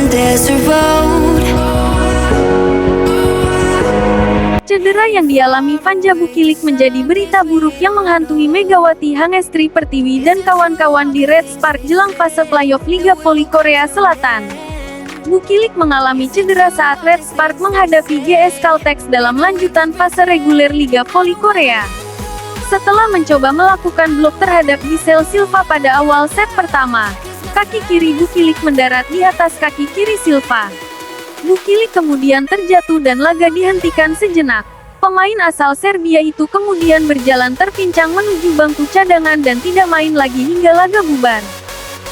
and there's a road. Cedera yang dialami Vanja Bukilik menjadi berita buruk yang menghantui Megawati Hangestri Pertiwi dan kawan-kawan di Red Spark jelang fase playoff Liga Voli Korea Selatan. Bukilik mengalami cedera saat Red Spark menghadapi GS Caltex dalam lanjutan fase reguler Liga Voli Korea. Setelah mencoba melakukan blok terhadap Giselle Silva pada awal set pertama, kaki kiri Bukilik mendarat di atas kaki kiri Silva. Bukilik kemudian terjatuh dan laga dihentikan sejenak. Pemain asal Serbia itu kemudian berjalan terpincang menuju bangku cadangan dan tidak main lagi hingga laga bubar.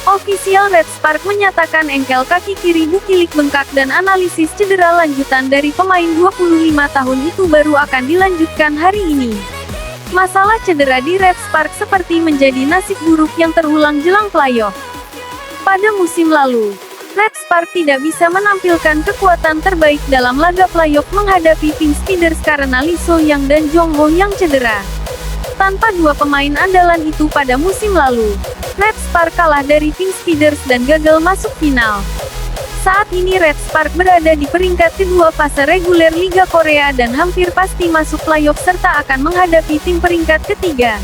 Ofisial Red Spark menyatakan engkel kaki kiri Bukilik bengkak dan analisis cedera lanjutan dari pemain 25 tahun itu baru akan dilanjutkan hari ini. Masalah cedera di Red Spark seperti menjadi nasib buruk yang terulang jelang playoff. Pada musim lalu, Red Spark tidak bisa menampilkan kekuatan terbaik dalam laga playoff menghadapi Pink Speeders karena Lee So Young dan Jong Ho yang cedera. Tanpa dua pemain andalan itu pada musim lalu, Red Spark kalah dari Pink Speeders dan gagal masuk final. Saat ini Red Spark berada di peringkat kedua fase reguler Liga Korea dan hampir pasti masuk playoff serta akan menghadapi tim peringkat ketiga.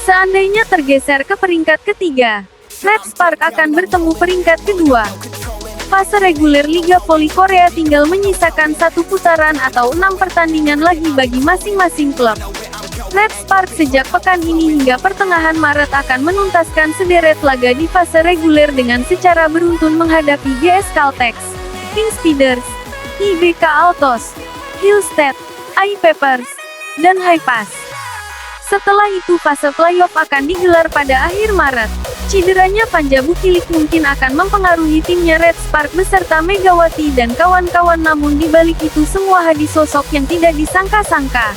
Seandainya tergeser ke peringkat ketiga, Red Spark akan bertemu peringkat kedua. Fase reguler Liga Voli Korea tinggal menyisakan satu putaran atau 6 pertandingan lagi bagi masing-masing klub. Red Spark sejak pekan ini hingga pertengahan Maret akan menuntaskan sederet laga di fase reguler dengan secara beruntun menghadapi GS Caltex, Pink Speeders, IBK Altos, Hillstead, AI Peppers, dan Haipas. Setelah itu fase playoff akan digelar pada akhir Maret. Cederanya Vanja Bukilik mungkin akan mempengaruhi timnya Red Spark beserta Megawati dan kawan-kawan, namun di balik itu semua hadir sosok yang tidak disangka-sangka,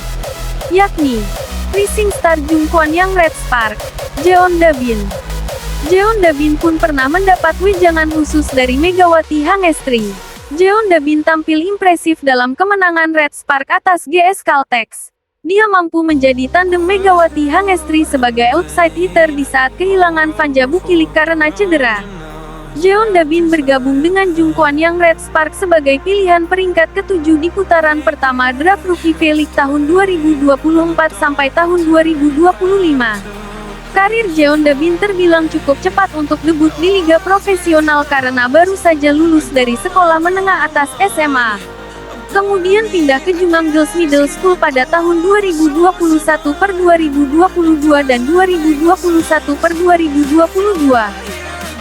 yakni rising star Jungkwan yang Red Spark, Jeon Dabin. Jeon Dabin pun pernah mendapat wejangan khusus dari Megawati Hangestri. Jeon Dabin tampil impresif dalam kemenangan Red Spark atas GS Caltex. Dia mampu menjadi tandem Megawati Hangestri sebagai outside hitter di saat kehilangan Vanja Bukilik karena cedera. Jeon Dabin bergabung dengan Jungkwan yang Red Spark sebagai pilihan peringkat ke-7 di putaran pertama draft Rookie V-League tahun 2024 sampai tahun 2025. Karir Jeon Dabin terbilang cukup cepat untuk debut di liga profesional karena baru saja lulus dari sekolah menengah atas SMA. Kemudian pindah ke Jumang Girls Middle School pada tahun 2021/2022 dan 2021/2022.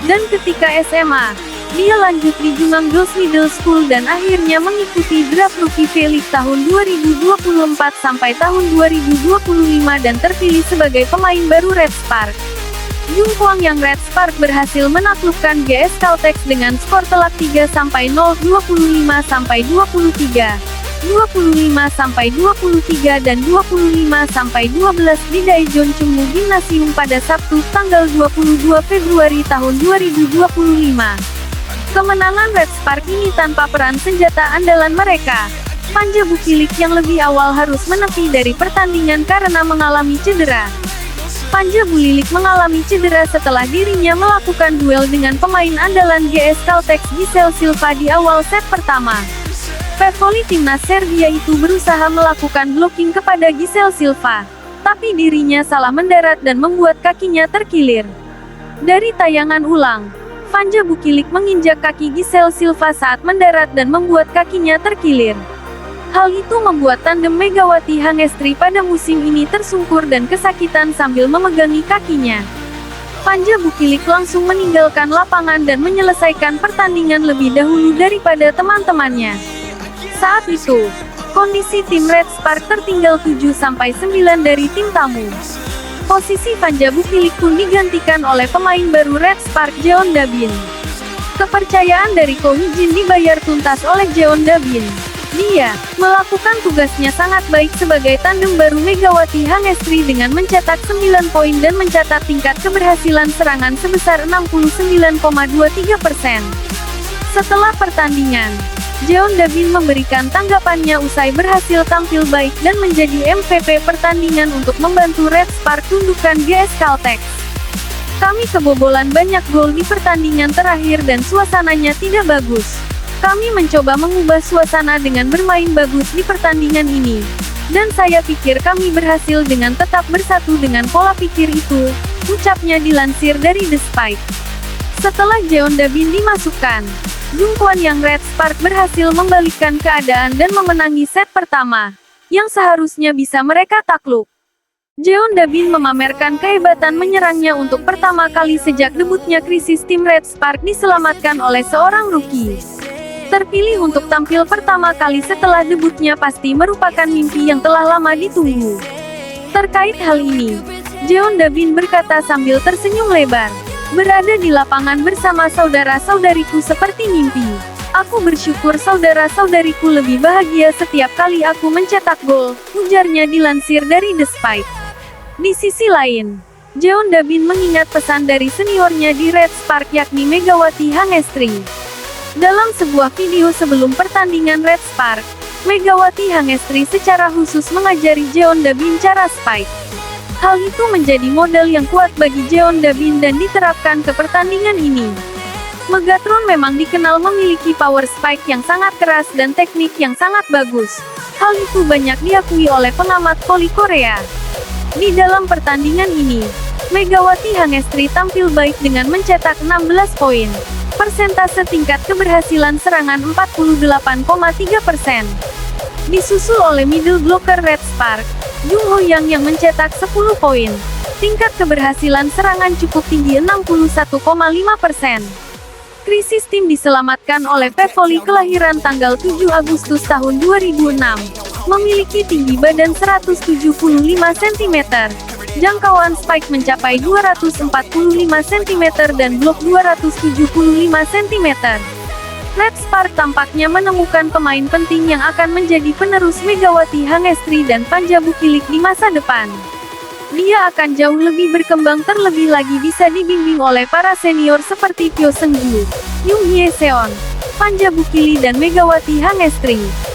Dan ketika SMA, dia lanjut di Jumang Girls Middle School dan akhirnya mengikuti draft Rookie V-League tahun 2024 sampai tahun 2025 dan terpilih sebagai pemain baru Red Spark. Jungkwan yang Red Spark berhasil menaklukkan GS Caltex dengan skor telak 3-0, 25-23, 25-23 dan 25-12 di Daejeon Chungmu Gymnasium pada Sabtu, tanggal 22 Februari tahun 2025. Kemenangan Red Spark ini tanpa peran senjata andalan mereka, Vanja Bukilik yang lebih awal harus menepi dari pertandingan karena mengalami cedera. Vanja Bukilik mengalami cedera setelah dirinya melakukan duel dengan pemain andalan GS Caltex Giselle Silva di awal set pertama. Pevoli timnas Serbia itu berusaha melakukan blocking kepada Giselle Silva, tapi dirinya salah mendarat dan membuat kakinya terkilir. Dari tayangan ulang, Vanja Bukilik menginjak kaki Giselle Silva saat mendarat dan membuat kakinya terkilir. Hal itu membuat tandem Megawati Hangestri pada musim ini tersungkur dan kesakitan sambil memegangi kakinya. Vanja Bukilik langsung meninggalkan lapangan dan menyelesaikan pertandingan lebih dahulu daripada teman-temannya. Saat itu, kondisi tim Red Spark tertinggal 7-9 dari tim tamu. Posisi Vanja Bukilik pun digantikan oleh pemain baru Red Spark, Jeon Dabin. Kepercayaan dari Ko Hee-jin dibayar tuntas oleh Jeon Dabin. Dia melakukan tugasnya sangat baik sebagai tandem baru Megawati Hangestri dengan mencetak 9 poin dan mencatat tingkat keberhasilan serangan sebesar 69,23%. Setelah pertandingan, Jeon Dabin memberikan tanggapannya usai berhasil tampil baik dan menjadi MVP pertandingan untuk membantu Red Spark tundukkan GS Caltex. Kami kebobolan banyak gol di pertandingan terakhir dan suasananya tidak bagus. Kami mencoba mengubah suasana dengan bermain bagus di pertandingan ini. Dan saya pikir kami berhasil dengan tetap bersatu dengan pola pikir itu, ucapnya dilansir dari The Spike. Setelah Jeon Da-bin dimasukkan, Jungkwon yang Red Spark berhasil membalikkan keadaan dan memenangi set pertama, yang seharusnya bisa mereka takluk. Jeon Da-bin memamerkan kehebatan menyerangnya untuk pertama kali sejak debutnya krisis tim Red Spark diselamatkan oleh seorang rookie. Terpilih untuk tampil pertama kali setelah debutnya pasti merupakan mimpi yang telah lama ditunggu. Terkait hal ini, Jeon Da-bin berkata sambil tersenyum lebar, "Berada di lapangan bersama saudara-saudariku seperti mimpi. Aku bersyukur saudara-saudariku lebih bahagia setiap kali aku mencetak gol," ujarnya dilansir dari The Spike. Di sisi lain, Jeon Da-bin mengingat pesan dari seniornya di Red Spark yakni Megawati Hangestri. Dalam sebuah video sebelum pertandingan Red Spark, Megawati Hangestri secara khusus mengajari Jeon Da-bin cara spike. Hal itu menjadi modal yang kuat bagi Jeon Da-bin dan diterapkan ke pertandingan ini. Megatron memang dikenal memiliki power spike yang sangat keras dan teknik yang sangat bagus. Hal itu banyak diakui oleh pengamat voli Korea. Di dalam pertandingan ini, Megawati Hangestri tampil baik dengan mencetak 16 poin. Persentase tingkat keberhasilan serangan 48,3%. Disusul oleh middle blocker Red Spark, Jung Ho Yang yang mencetak 10 poin. Tingkat keberhasilan serangan cukup tinggi 61,5%. Krisis tim diselamatkan oleh Pevoli kelahiran tanggal 7 Agustus tahun 2006. Memiliki tinggi badan 175 cm. Jangkauan spike mencapai 245 cm dan blok 275 cm. Red Spark tampaknya menemukan pemain penting yang akan menjadi penerus Megawati Hangestri dan Panja Bukilik di masa depan. Dia akan jauh lebih berkembang terlebih lagi bisa dibimbing oleh para senior seperti Pyo Seung-ju, Jung Hye Seon, Panja Bukili dan Megawati Hangestri.